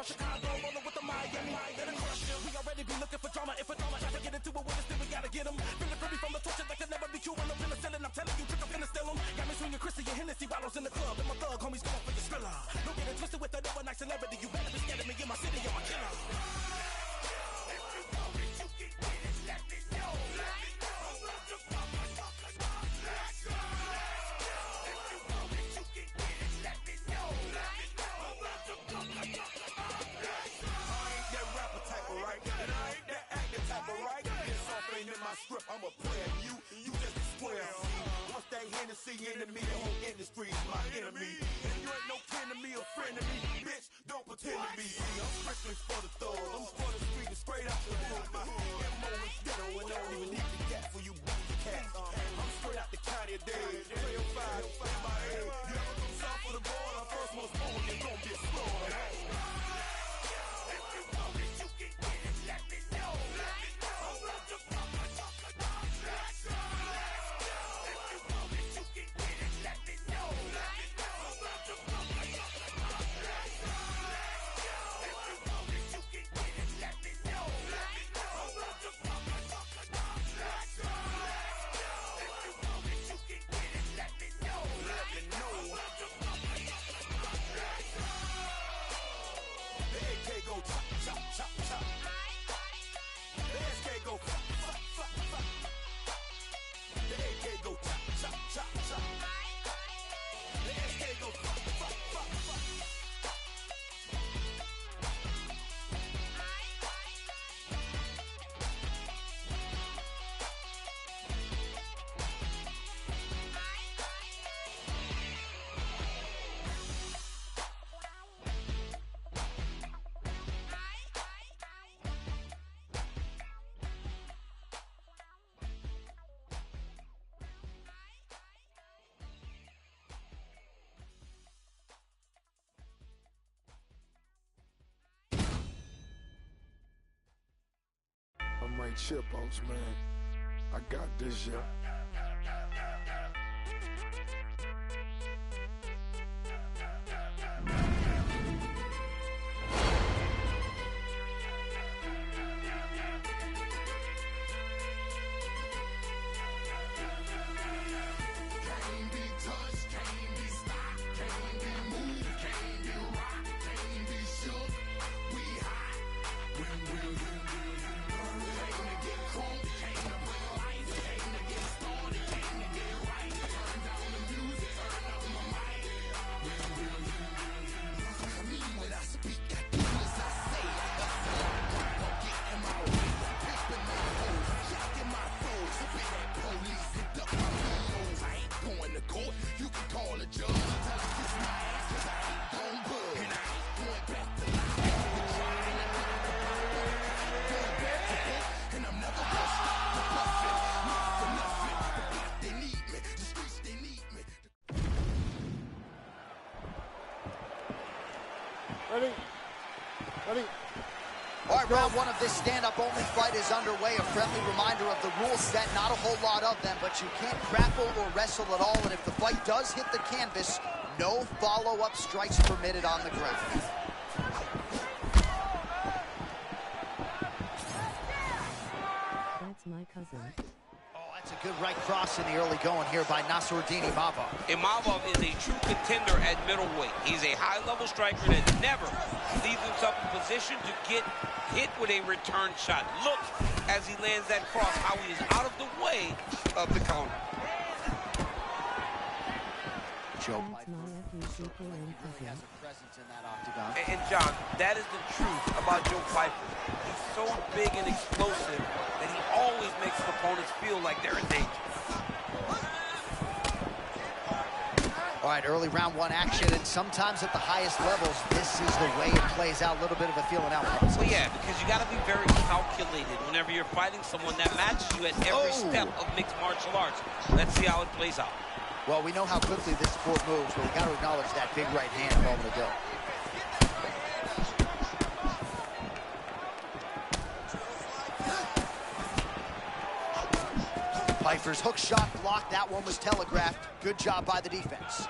from Chicago, rolling with the Miami. Let it crush you. We already be looking for drama. If a drama try to get into it with us, then we gotta get them. Feeling free from the torture that can never be cured. I'm finna sell it, I'm telling you, trick, I'm finna steal them. Got me swinging Chrissy and Hennessy bottles in the club. And my thug homies going for your thriller. Don't get it twisted with that overnight celebrity. You better be scared of me in my city, I'm a killer. Script, I'm a player, you just a square. Once that Hennessy enemy, the whole industry is my enemy. And you ain't no kin to me or friend to me, bitch, don't pretend to be. I'm strictly for the thug, I'm for the street and straight out the hood. My MO is ghetto and I don't even need the gat for you booty cats. I'm straight out the county of Dade, 305, in my head. You ever come south of the border, first most born, you're gonna be explored. If you know that you can get it, let me know. I'm right chipos, man. I got this, yeah. Ready? All right, round one of this stand-up-only fight is underway. A friendly reminder of the rule set, not a whole lot of them, but you can't grapple or wrestle at all, and if the fight does hit the canvas, no follow-up strikes permitted on the ground. That's my cousin. That's a good right cross in the early going here by Nasruddin Imavov. Imavov is a true contender at middleweight. He's a high-level striker that never leaves himself in position to get hit with a return shot. Look, as he lands that cross, how he is out of the way of the counter. Joe Piper has a presence in that octagon. And John, that is the truth about Joe Piper. He's so big and explosive that he always makes his opponents feel like they're in danger. All right, early round one action, and sometimes at the highest levels, this is the way it plays out, a little bit of a feeling out process. Well, yeah, because you got to be very calculated whenever you're fighting someone that matches you at every step of mixed martial arts. Let's see how it plays out. Well, we know how quickly this sport moves, but we got to acknowledge that big right hand a moment ago. Piper's hook shot blocked. That one was telegraphed. Good job by the defense.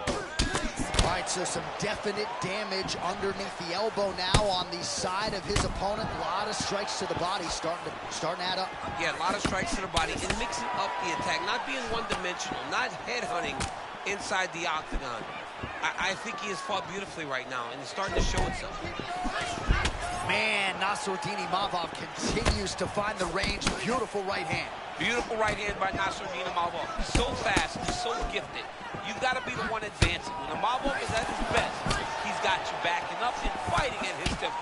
All right, so some definite damage underneath the elbow now on the side of his opponent. A lot of strikes to the body starting to add up. Yeah, a lot of strikes to the body and mixing up the attack, not being one-dimensional, not headhunting inside the octagon. I think he has fought beautifully right now, and it's starting to show itself. Man, KarteL-NueVe-Mx continues to find the range. Beautiful right hand. Beautiful right hand by KarteL-NueVe-Mx. He's so fast, he's so gifted. You've got to be the one advancing. When Mavov is at his best, he's got you backing up and fighting at his tempo.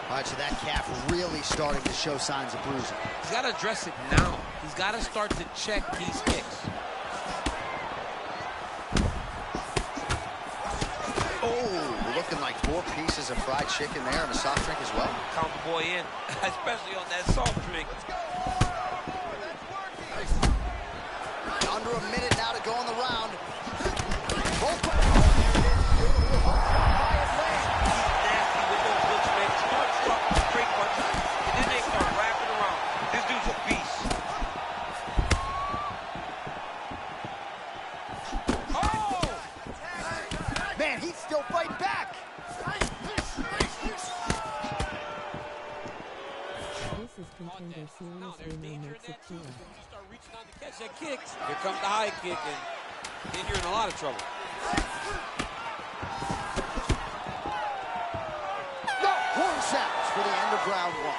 All right, so that calf really starting to show signs of bruising. He's got to address it now. He's got to start to check these kicks. Oh, looking like 4 pieces of fried chicken there and a soft drink as well. Count the boy in, especially on that soft drink. Under a minute now to go in the round. Man, he's still fighting back. This is Contender Series Makes It Clear. Start reaching out to catch that kick. Here comes the high kick, and then you're in a lot of trouble. No, horn sounds for the end of round 1.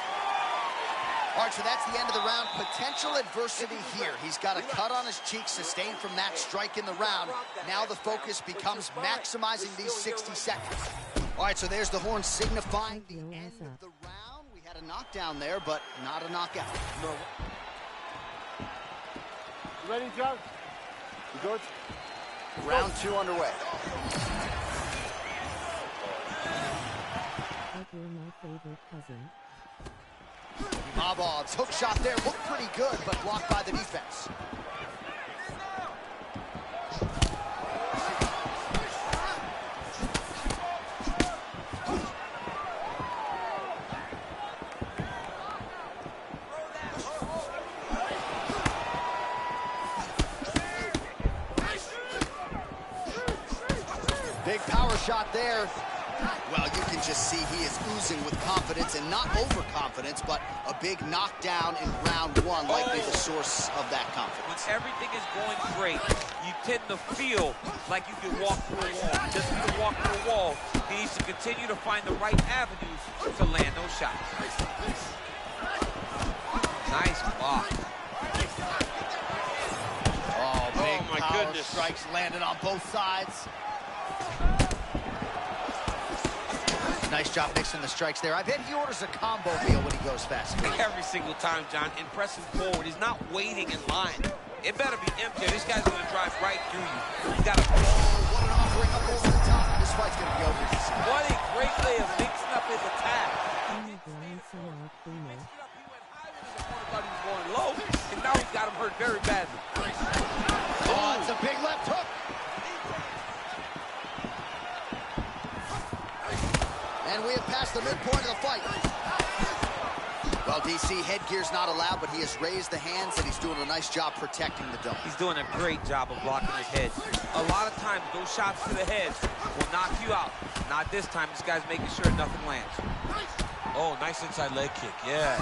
All right, so that's the end of the round. Potential adversity here. He's got a cut on his cheek sustained from that strike in the round. Now the focus becomes maximizing these 60 seconds. All right, so there's the horn signifying the end of the round. We had a knockdown there, but not a knockout. No. You ready, John? You good? Round 2 underway. Like you're my favorite cousin. Mavov's hook shot there looked pretty good, but blocked by the defense. Big power shot there. Well, you can just see he is oozing with confidence, and not overconfidence, but a big knockdown in round 1, likely the source of that confidence. When everything is going great, you tend to feel like you can walk through a wall. Just to walk through a wall, he needs to continue to find the right avenues to land those shots. Nice block. Oh, big my power goodness. strikes landed on both sides. Nice job mixing the strikes there. I bet he orders a combo meal when he goes fast. Every single time, John, and pressing forward. He's not waiting in line. It better be empty. This guy's going to drive right through you. He's got to... Oh, what an offering up over the top. This fight's going to be over. What a great way of mixing up his attack. Only blind somehow cleaner. He went high when his opponent thought he was going low, and now he's got him hurt very badly. Oh, it's a big left hook. And we have passed the midpoint of the fight. Well, DC, headgear's not allowed, but he has raised the hands, and he's doing a nice job protecting the dome. He's doing a great job of blocking his head. A lot of times, those shots to the head will knock you out. Not this time. This guy's making sure nothing lands. Oh, nice inside leg kick. Yeah.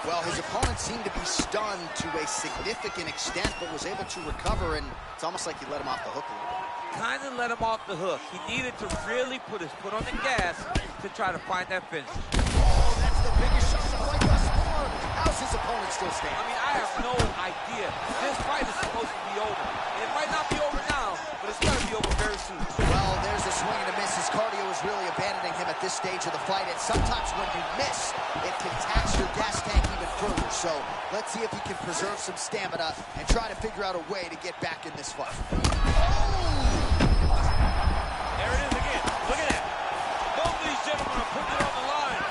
Well, his opponent seemed to be stunned to a significant extent, but was able to recover, and it's almost like he let him off the hook a little bit. Kind of let him off the hook. He needed to really put his foot on the gas to try to find that finish. Oh, that's the biggest shot of the fight thus far. How's his opponent still standing? I mean, I have no idea. This fight is supposed to be over. And it might not be over now, but it's going to be over very soon. Well, there's a swing and a miss. His cardio is really abandoning him at this stage of the fight, and sometimes when you miss, it can tax your gas tank even further. So let's see if he can preserve some stamina and try to figure out a way to get back in this fight. There it is again. Look at that. Both of these gentlemen are putting it on the line.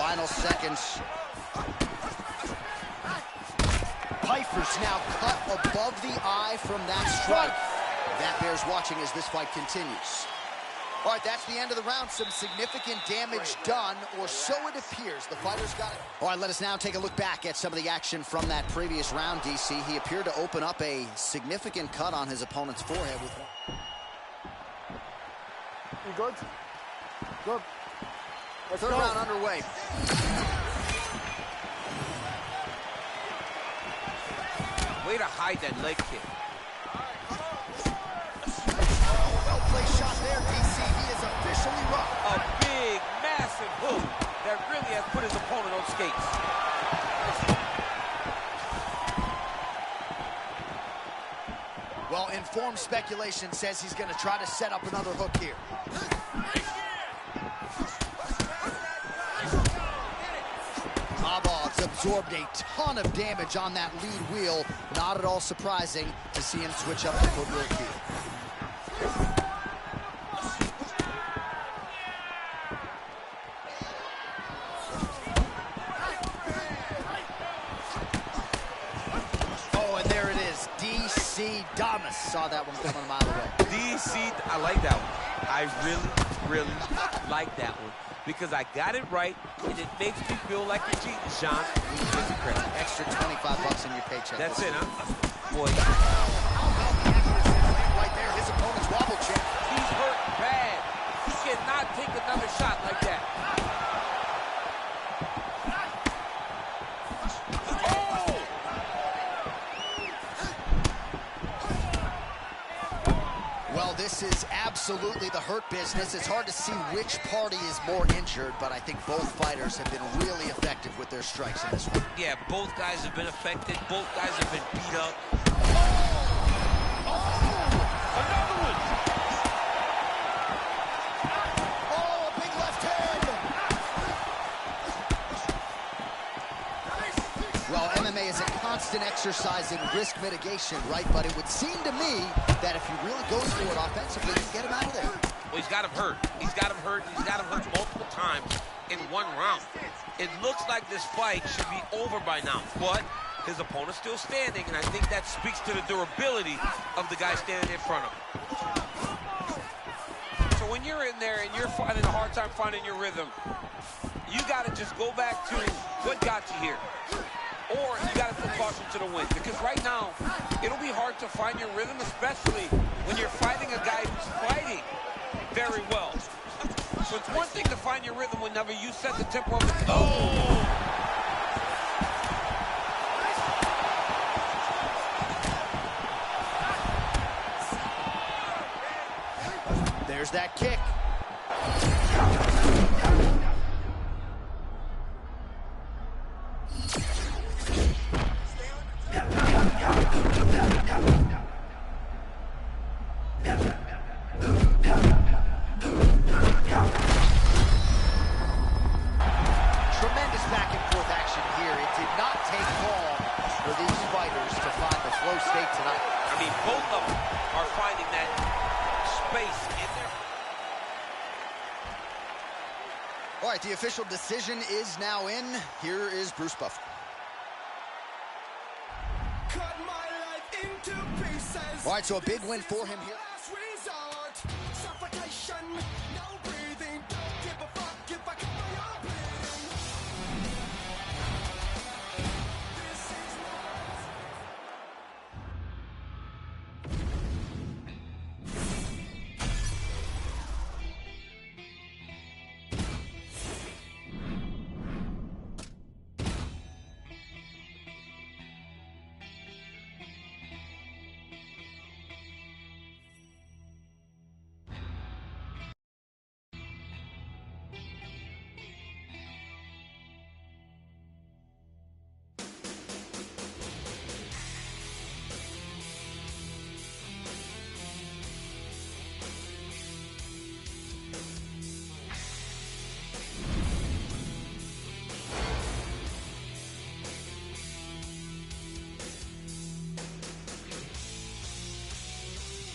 Final seconds. Pfeiffer's now cut above the eye from that strike. That bears watching as this fight continues. All right, that's the end of the round. Some significant damage done, or so it appears. The fighter's got it. All right, let us now take a look back at some of the action from that previous round, DC. He appeared to open up a significant cut on his opponent's forehead. You good? Good. Let's Third go. round underway. Way to hide that leg kick. Well-placed shot there, DC. He is officially rocked. A big, massive hook that really has put his opponent on skates. Well, informed speculation says he's going to try to set up another hook here. Mabog's absorbed a ton of damage on that lead wheel. Not at all surprising to see him switch up the footwork here. Oh, and there it is. DC Damas saw that one coming a mile away. DC, I like that one. I really like that one. Because I got it right, and it makes me feel like you're cheating, Sean. We give you credit. Extra $25 in your paycheck. That's it, huh? Boy. Right there, his opponent's wobble check. He's hurt bad. He cannot take another shot like that. Well, this is absolutely the hurt business. It's hard to see which party is more injured, but I think both fighters have been really effective with their strikes in this one. Yeah, both guys have been affected. Both guys have been beat up. Another one! Oh, a big left hand! Well, MMA is a constant exercise in risk mitigation, right? But it would seem to me that if he really goes for it offensively, you can get him out of there. Well, he's got him hurt. He's got him hurt. He's got him hurt multiple times in one round. It looks like this fight should be over by now, but his opponent's still standing, and I think that speaks to the durability of the guy standing in front of him. So when you're in there and you're finding a hard time finding your rhythm, you got to just go back to what got you here. Or you got to put caution to the wind. Because right now, it'll be hard to find your rhythm, especially when you're fighting a guy who's fighting very well. So it's one thing to find your rhythm whenever you set the tempo of the... Oh! There's that kick. Tremendous back and forth action here. It did not take long for these fighters to find the flow state tonight. I mean, both of them are finding that space in there. All right, the official decision is now in. Here is Bruce Buffer. All right, so a big win for him here.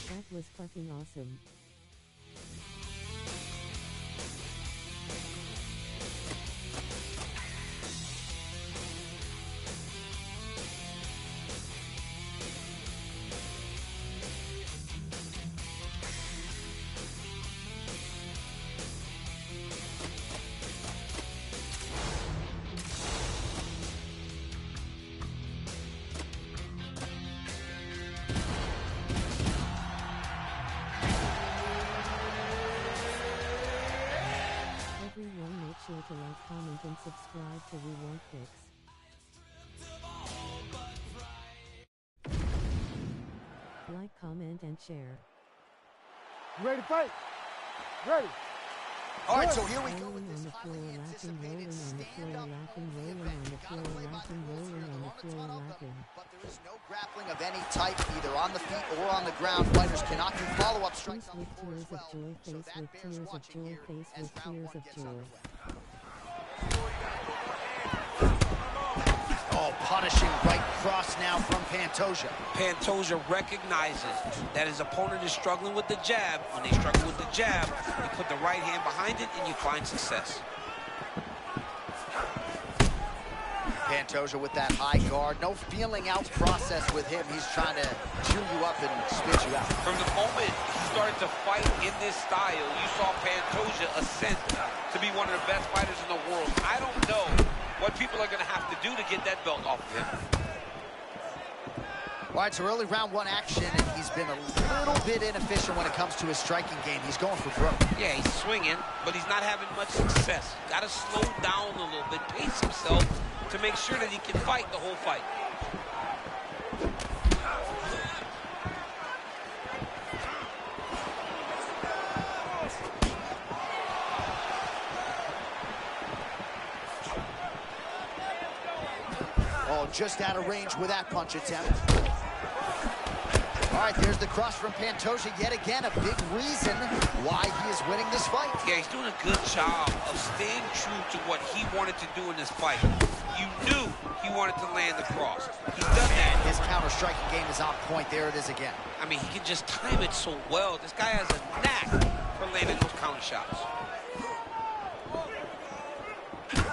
That was fucking awesome. sure to like, comment, and subscribe to We Want Clicks. Like, comment, and share. You ready to fight? Ready. All right, so here we go Rolling with on this the floor, highly laughing, rolling anticipated on the floor, stand-up laughing, rolling event. on the Gotta floor, play by the laughing, rules here. rolling There on the aren't a floor, ton of them, laughing. but there is no grappling of any type, either on the feet or on the ground. Fighters cannot do follow-up strikes on the Face floor with as tears of well. joy, So face that with bears tears of watching joy, here face as with round tears one of gets joy. underway. Oh, punishing right cross now from Pantoja. Pantoja recognizes that his opponent is struggling with the jab. When they struggle with the jab, you put the right hand behind it and you find success. Pantoja with that high guard. No feeling out process with him. He's trying to chew you up and spit you out. From the moment he started to fight in this style, you saw Pantoja ascend to be one of the best fighters in the world. I don't know what people are going to have to do to get that belt off of him. All right, so early round one action, and he's been a little bit inefficient when it comes to his striking game. He's going for broke. Yeah, he's swinging, but he's not having much success. Got to slow down a little bit, pace himself to make sure that he can fight the whole fight. Oh, just out of range with that punch attempt. All right, there's the cross from Pantoja yet again, a big reason why he is winning this fight. Yeah, he's doing a good job of staying true to what he wanted to do in this fight. You knew he wanted to land the cross. He's done that. His counter-striking game is on point. There it is again. I mean, he can just time it so well. This guy has a knack for landing those counter shots.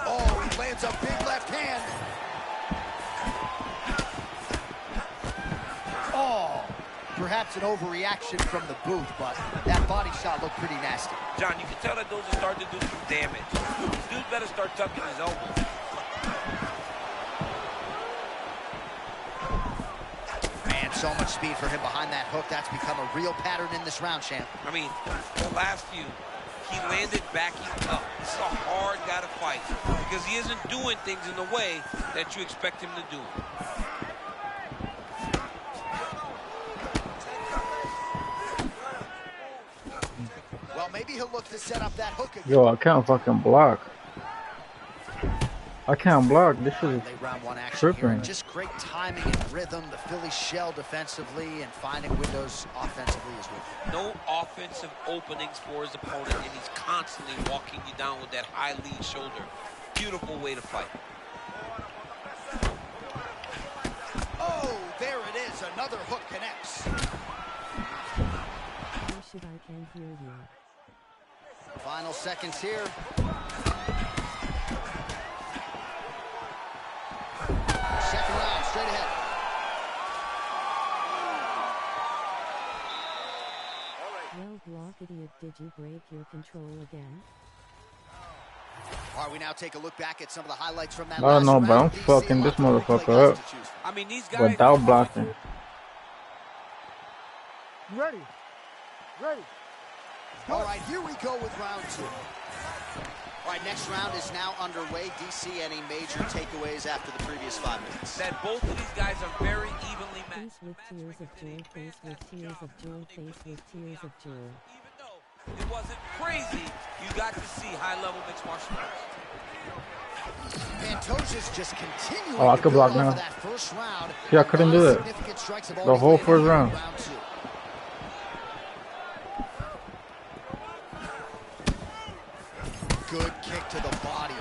Oh, he lands a big left hand. Oh, perhaps an overreaction from the booth, but that body shot looked pretty nasty. John, you can tell that those are starting to do some damage. This dude better start tucking his elbow. Man, so much speed for him behind that hook. That's become a real pattern in this round, champ. I mean, the last few, he landed backing up. This is a hard guy to fight because he isn't doing things in the way that you expect him to do. Well, maybe he'll look to set up that hook again. Yo, I can't fucking block. I can't block. This shit is Late round one action tripping. here. Just great timing and rhythm. The Philly shell defensively and finding windows offensively as well. No offensive openings for his opponent, and he's constantly walking you down with that high lead shoulder. Beautiful way to fight. Oh, there it is. Another hook connects. How should I can't hear you? Final seconds here. Second round, straight ahead. Well, block idiot, did you break your control again? All right, we now take a look back at some of the highlights from that I don't last know, but I'm round. DC, fucking this lots of replay motherfucker guys up to choose from. I mean, these guys... without blocking. You ready? Ready. All right, here we go with round two. All right, next round is now underway. DC, any major takeaways after the previous 5 minutes? That both of these guys are very evenly matched. Face with tears of joy, face with tears of joy, face with tears of joy. Even though it wasn't crazy, you got to see high-level mixed martial arts. Pantoja's just continuing Oh, I to could build block now. off of that first round. Yeah, I couldn't do that. Significant strikes have The already whole landed first here in round. round two. Good kick to the body.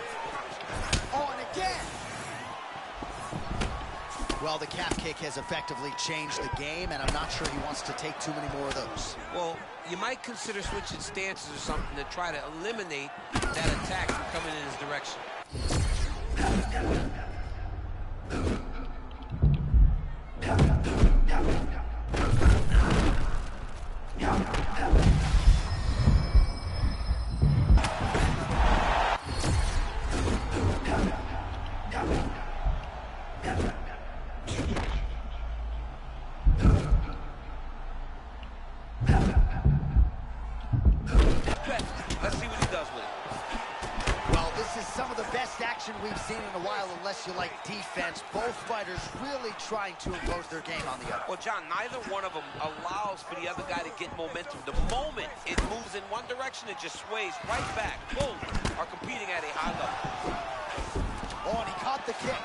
Oh, and again! Well, the calf kick has effectively changed the game, and I'm not sure he wants to take too many more of those. Well, you might consider switching stances or something to try to eliminate that attack from coming in his direction. Let's see what he does with it. Well, this is best action we've seen in a while, unless you like defense. Both fighters really trying to impose their game on the other. Well, John, neither one of them allows for the other guy to get momentum. The moment it moves in one direction, it just sways right back. Both are competing at a high level. Oh, and he caught the kick.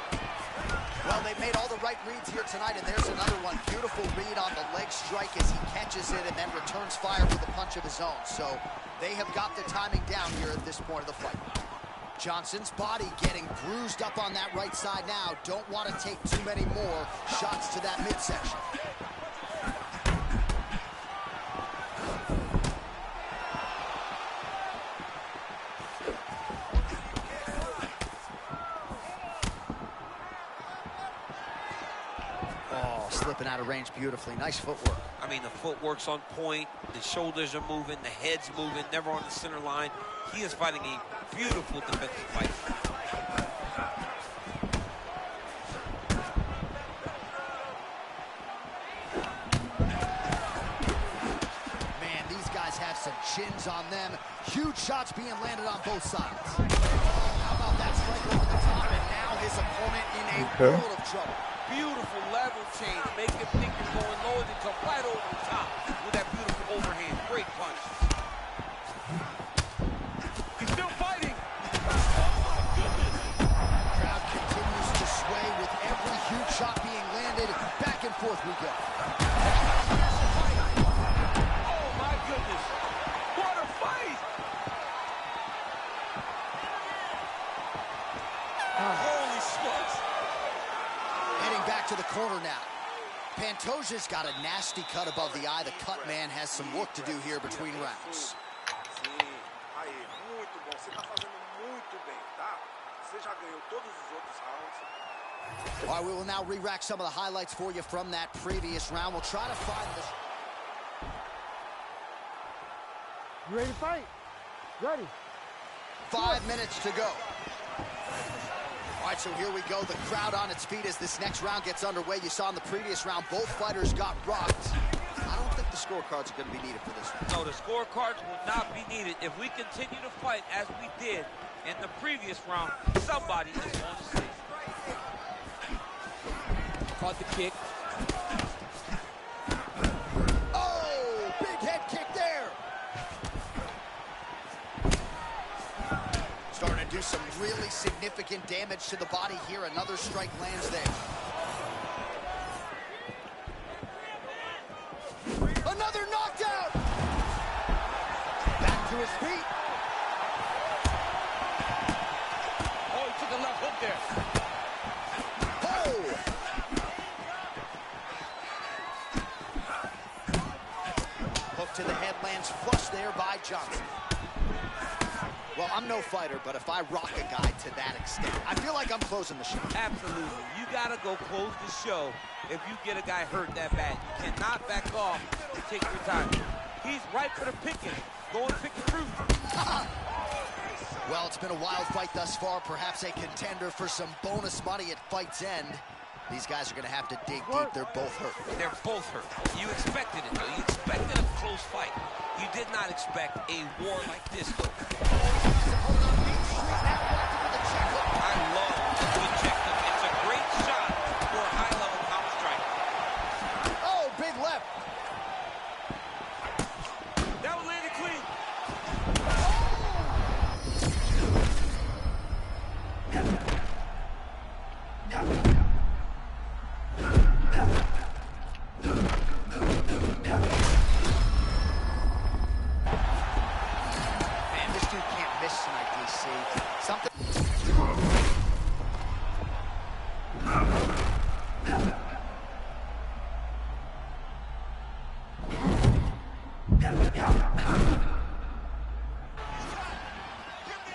Well, they made all the right reads here tonight, and there's another one. Beautiful read on the leg strike as he catches it and then returns fire with a punch of his own. So they have got the timing down here at this point of the fight. Johnson's body getting bruised up on that right side now. Don't want to take too many more shots to that midsection. Oh, slipping out of range beautifully. Nice footwork. I mean, the footwork's on point. The shoulders are moving. The head's moving. Never on the center line. He is fighting a beautiful defensive fight. Man, these guys have some chins on them. Huge shots being landed on both sides. How about that strike over the top? And now his opponent in a world of trouble. Beautiful level change. Make him think you're going low and then come right over the top with that beautiful overhand. Great punch. He's still fighting. Crowd continues to sway with every huge shot being landed. Back and forth we go. Oh my goodness. What a fight. Holy smokes. Heading back to the corner now. Pantoja's got a nasty cut above the eye. The cut man has some work to do here between rounds. All right, we will now re-rack some of the highlights for you from that previous round. We'll try to find this. You ready to fight? Ready. 5 minutes to go. All right, so here we go. The crowd on its feet as this next round gets underway. You saw in the previous round, both fighters got rocked. I don't think the scorecards are going to be needed for this one. No, the scorecards will not be needed. If we continue to fight as we did in the previous round, somebody is going to sleep. Caught the kick. Oh, big head kick there. Starting to do some really significant damage to the body here. Another strike lands there. Another knockdown. Back to his feet. Oh, he took a left hook there. Oh! Hook to the head lands flush there by Johnson. Well, I'm no fighter, but if I rock a guy to that extent, I feel like I'm closing the show. Absolutely. You got to go close the show if you get a guy hurt that bad. You cannot back off and take your time. He's right for the picking. Go and pick the fruit. Well, it's been a wild fight thus far. Perhaps a contender for some bonus money at fight's end. These guys are going to have to dig deep. They're both hurt. They're both hurt. You expected it, though. You expected a close fight. You did not expect a war like this, though. I love the check hook. It's a great shot for a high-level counter strike. Oh, big left. That was landed clean. Man, this dude can't miss tonight, DC. Something.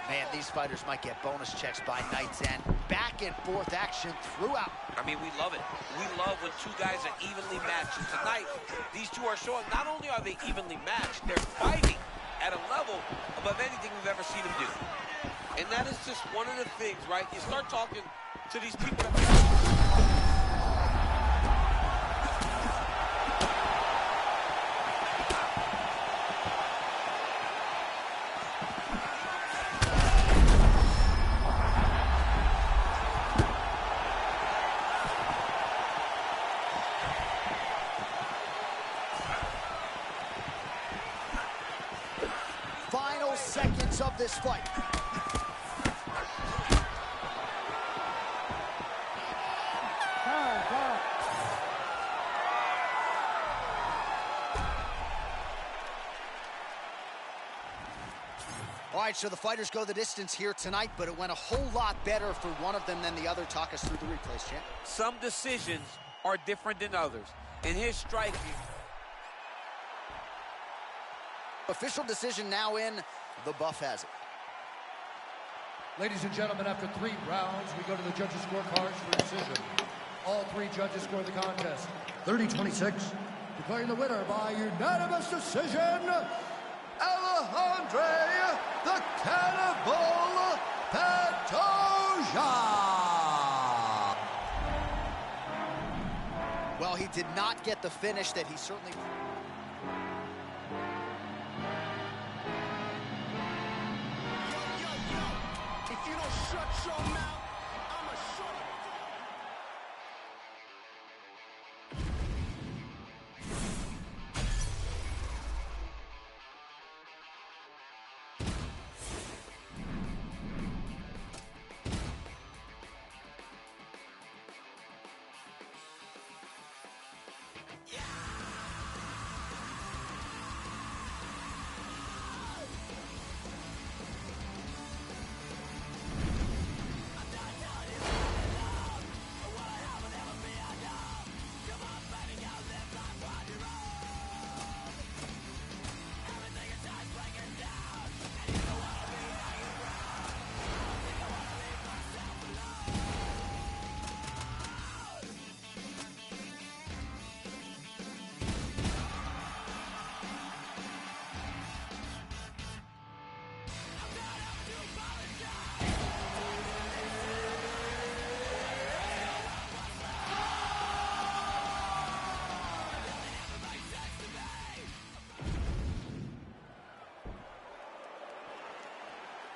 Man, these fighters might get bonus checks by night's end. Back and forth action throughout. I mean, we love it. We love when two guys are evenly matched. And tonight, these two are showing not only are they evenly matched, they're fighting at a level above anything we've ever seen them do. And that is just one of the things, right? You start talking to these people that... of this fight. Time. All right, so the fighters go the distance here tonight, but it went a whole lot better for one of them than the other. Talk us through the replays, champ. Some decisions are different than others. In his striking, Official decision now in. The buff has it. Ladies and gentlemen, after 3 rounds, we go to the judges' scorecards for decision. All 3 judges score the contest 30-26, declaring the winner by unanimous decision, Alejandro the Cannibal Pantoja. Well, he did not get the finish that he certainly... If you don't shut your mouth, I'ma shut it.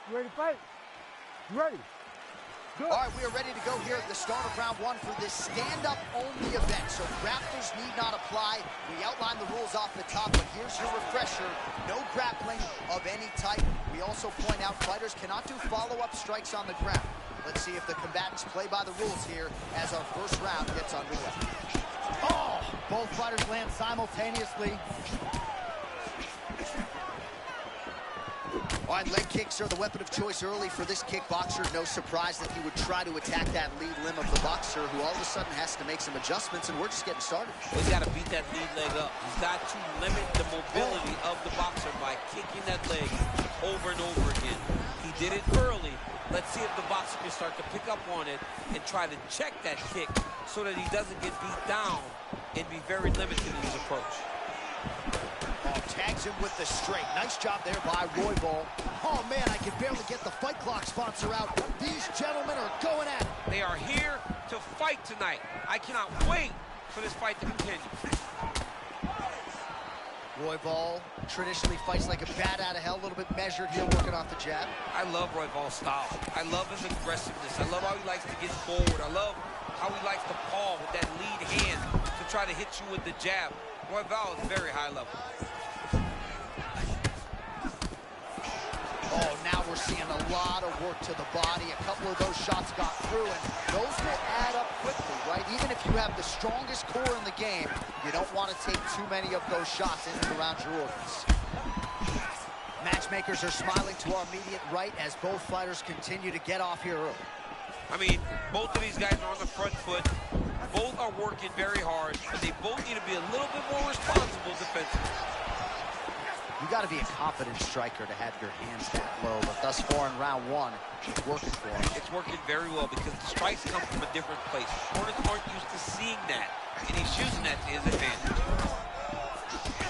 You ready to fight? You ready? Good. All right, we are ready to go here at the start of round 1 for this stand-up only event. So grapplers need not apply. We outlined the rules off the top, but here's your refresher. No grappling of any type. We also point out fighters cannot do follow-up strikes on the ground. Let's see if the combatants play by the rules here as our first round gets underway. Oh! Both fighters land simultaneously. All right, leg kicks are the weapon of choice early for this kickboxer. No surprise that he would try to attack that lead limb of the boxer, who all of a sudden has to make some adjustments, and we're just getting started. he's got to beat that lead leg up. He's got to limit the mobility of the boxer by kicking that leg over and over again. He did it early. Let's see if the boxer can start to pick up on it and try to check that kick so that he doesn't get beat down and be very limited in his approach. Oh, tags him with the straight. Nice job there by Royval. Oh, man, I can barely get the Fight Clock sponsor out. These gentlemen are going at it. They are here to fight tonight. I cannot wait for this fight to continue. Royval traditionally fights like a bat out of hell, a little bit measured here, working off the jab. I love Royval's style. I love his aggressiveness. I love how he likes to get forward. I love how he likes to paw with that lead hand to try to hit you with the jab. Royval is very high level. Oh, now we're seeing a lot of work to the body. A couple of those shots got through, and those will add up quickly, right? Even if you have the strongest core in the game, you don't want to take too many of those shots in and around your organs. Matchmakers are smiling to our immediate right as both fighters continue to get off here early. I mean, both of these guys are on the front foot. Both are working very hard, but they both need to be a little bit more responsible defensively. You got to be a confident striker to have your hands that low, but thus far in round 1, it's working for him. It's working very well because the strikes come from a different place. Opponents aren't used to seeing that, and he's using that to his advantage.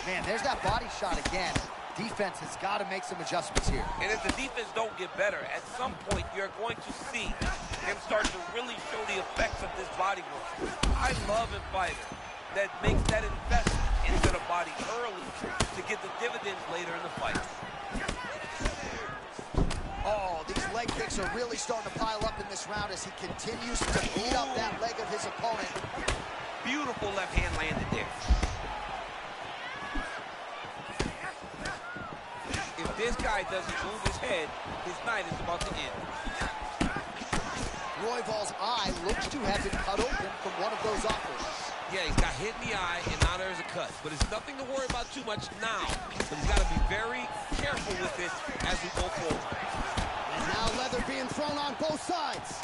Man, there's that body shot again. Defense has got to make some adjustments here. And if the defense don't get better, at some point you're going to see him start to really show the effects of this body work. I love a fighter that makes that investment into the body early to get the dividends later in the fight. Oh, these leg kicks are really starting to pile up in this round as he continues to beat up that leg of his opponent. Beautiful left hand landed there. If this guy doesn't move his head, his night is about to end. Royval's eye looks to have been cut open from one of those offers. Yeah, he's got hit in the eye, and now there's a cut. But it's nothing to worry about too much now. But he's got to be very careful with it as we go forward. And now leather being thrown on both sides.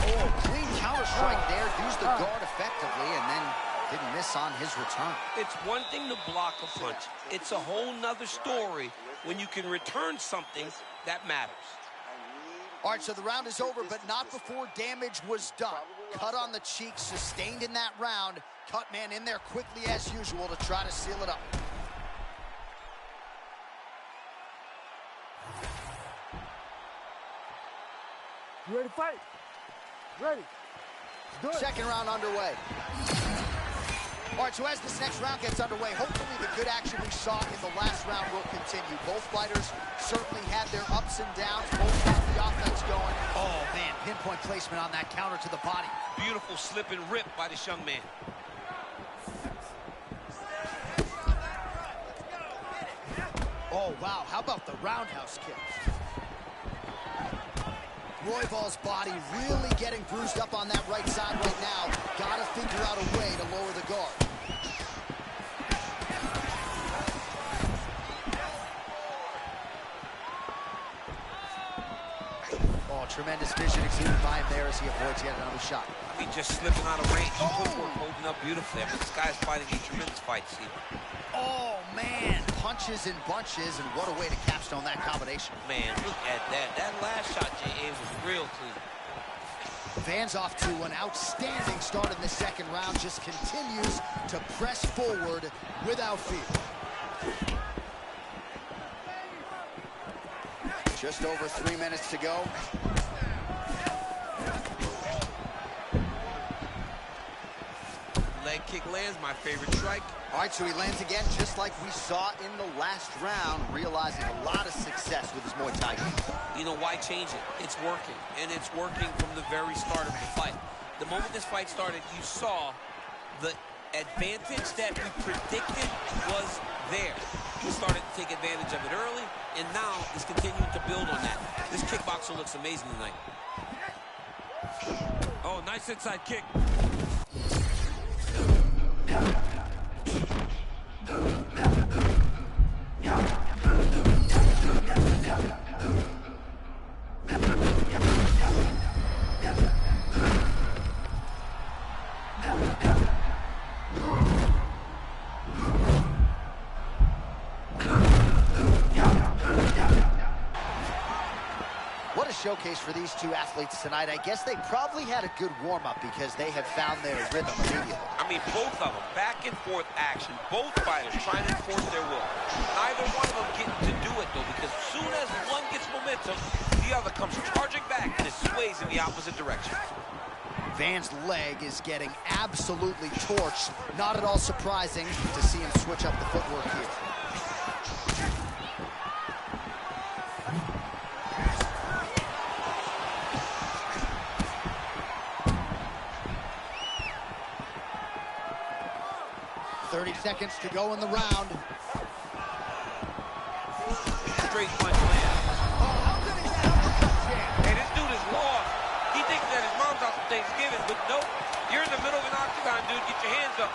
Oh, clean counter strike there. Used the guard effectively and then didn't miss on his return. It's one thing to block a punch. It's a whole nother story when you can return something that matters. All right, so the round is over, but not before damage was done. Cut on the cheek, sustained in that round. Cut man in there quickly as usual to try to seal it up. You ready to fight? Ready. Let's do it. Second round underway. All right, so as this next round gets underway, hopefully the good action we saw in the last round will continue. Both fighters certainly had their ups and downs. Both had the offense going. Oh, man, pinpoint placement on that counter to the body. Beautiful slip and rip by this young man. Oh, wow, how about the roundhouse kick? Royval's body really getting bruised up on that right side right now. Gotta figure out a way to lower the guard. Oh, tremendous vision exhibited by him there as he avoids yet another shot. I mean, just slipping out of range. Footwork holding up beautifully. I mean, this guy's fighting a tremendous fight, Steve. Oh, man, punches and bunches, and what a way to capstone that combination. Man, look at that. That last shot, J.A., was real clean. Van's off to an outstanding start in the second round, just continues to press forward without fear. Just over 3 minutes to go. Leg kick lands, my favorite strike. All right, so he lands again, just like we saw in the last round, realizing a lot of success with his Muay Thai game. You know, why change it? It's working, and it's working from the very start of the fight. The moment this fight started, you saw the advantage that we predicted was there. He started to take advantage of it early, and now he's continuing to build on that. This kickboxer looks amazing tonight. Oh, nice inside kick. What a showcase for these two athletes tonight. I guess they probably had a good warm-up because they have found their rhythm immediately. I mean, both of them, back and forth action. Both fighters trying to enforce their will. Neither one of them getting to do it, though, because as soon as one gets momentum, the other comes charging back and it sways in the opposite direction. Van's leg is getting absolutely torched. Not at all surprising to see him switch up the footwork here. Seconds to go in the round. Straight punch land. Hey, this dude is lost. He thinks that his mom's out for Thanksgiving, but nope. You're in the middle of an octagon, dude. Get your hands up.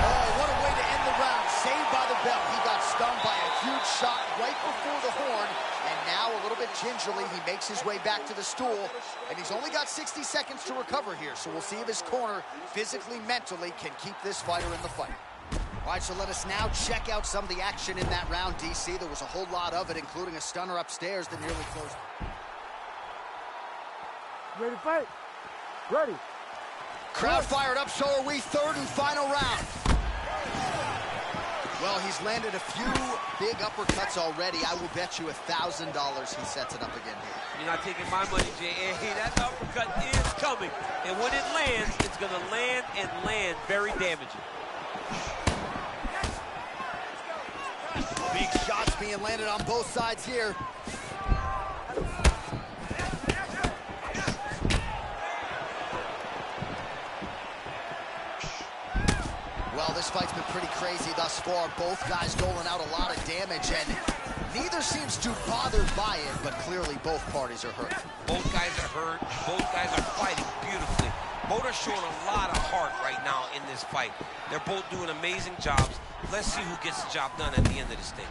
Oh, what a way to end the round. Saved by the bell. He got stung by a huge shot right before the horn. And now, a little bit gingerly, he makes his way back to the stool. And he's only got 60 seconds to recover here. So we'll see if his corner, physically, mentally, can keep this fighter in the fight. All right, so let us now check out some of the action in that round, DC. There was a whole lot of it, including a stunner upstairs that nearly closed. Ready to fight? Ready. Crowd fired up, so are we. Third and final round. Well, he's landed a few big uppercuts already. I will bet you $1,000 he sets it up again here. You're not taking my money, J.A. That uppercut is coming. And when it lands, it's going to land and land very damaging. Big shots being landed on both sides here. fight's been pretty crazy thus far. Both guys doling out a lot of damage, and neither seems too bothered by it, but clearly both parties are hurt. Both guys are hurt. Both guys are fighting beautifully. Both are showing a lot of heart right now in this fight. They're both doing amazing jobs. Let's see who gets the job done at the end of this thing.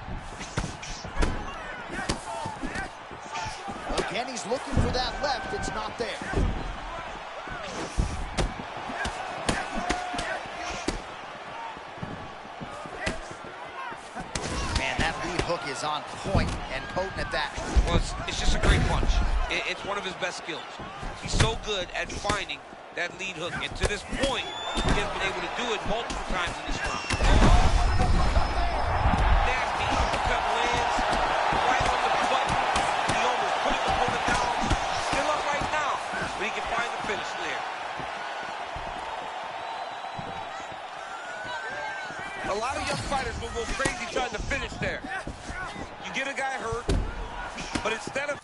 Again, he's looking for that left. It's not there. Man, that lead hook is on point and potent at that. Well, it's just a great punch. It's one of his best skills. He's so good at finding that lead hook, and to this point, he has been able to do it multiple times in this round. Nasty uppercut lands right on the button. He almost put his opponent down. Still up right now, but he can find the finish there. A lot of young fighters will go crazy trying to finish there. You get a guy hurt, but instead of...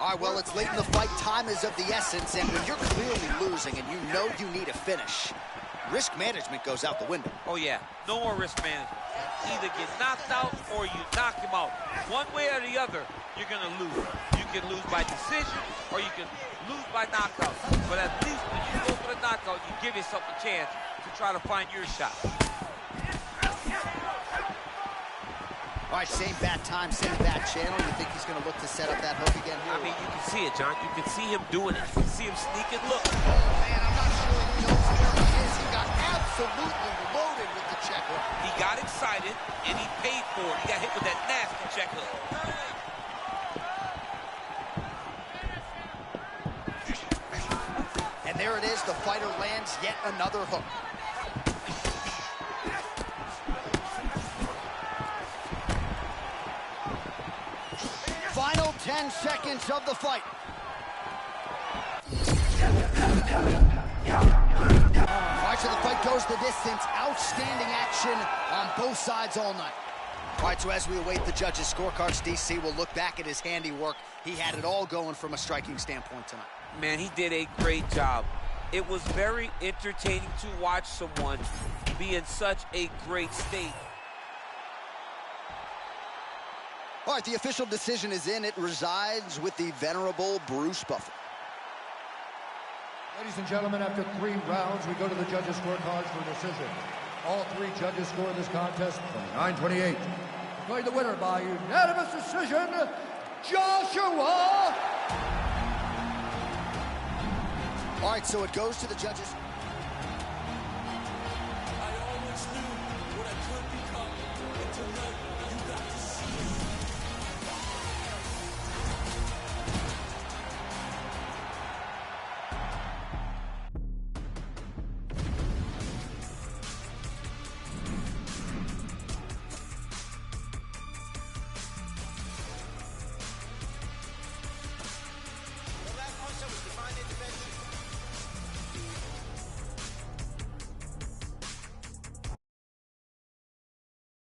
All right, well, it's late in the fight. Time is of the essence, and when you're clearly losing and you know you need a finish, risk management goes out the window. Oh, yeah. No more risk management. Either get knocked out or you knock him out. One way or the other, you're going to lose. You can lose by decision or you can lose by knockout. But at least when you go for the knockout, you give yourself a chance to try to find your shot. All right, same bat time, same bat channel. You think he's going to look to set up that hook again here? I mean, you can see it, John. You can see him doing it. You can see him sneaking. Look. Oh, man, I'm not sure he knows where he is. He got absolutely loaded with the check hook. He got excited, and he paid for it. He got hit with that nasty check hook. And there it is. The fighter lands yet another hook. Final 10 seconds of the fight. All right, so the fight goes the distance. Outstanding action on both sides all night. All right, so as we await the judges' scorecards, DC will look back at his handiwork. He had it all going from a striking standpoint tonight. Man, he did a great job. It was very entertaining to watch someone be in such a great state. All right, the official decision is in. It resides with the venerable Bruce Buffer. Ladies and gentlemen, after 3 rounds, we go to the judges' scorecards for decision. All 3 judges score this contest 29-28. Declaring the winner by unanimous decision, Joshua. All right, so it goes to the judges.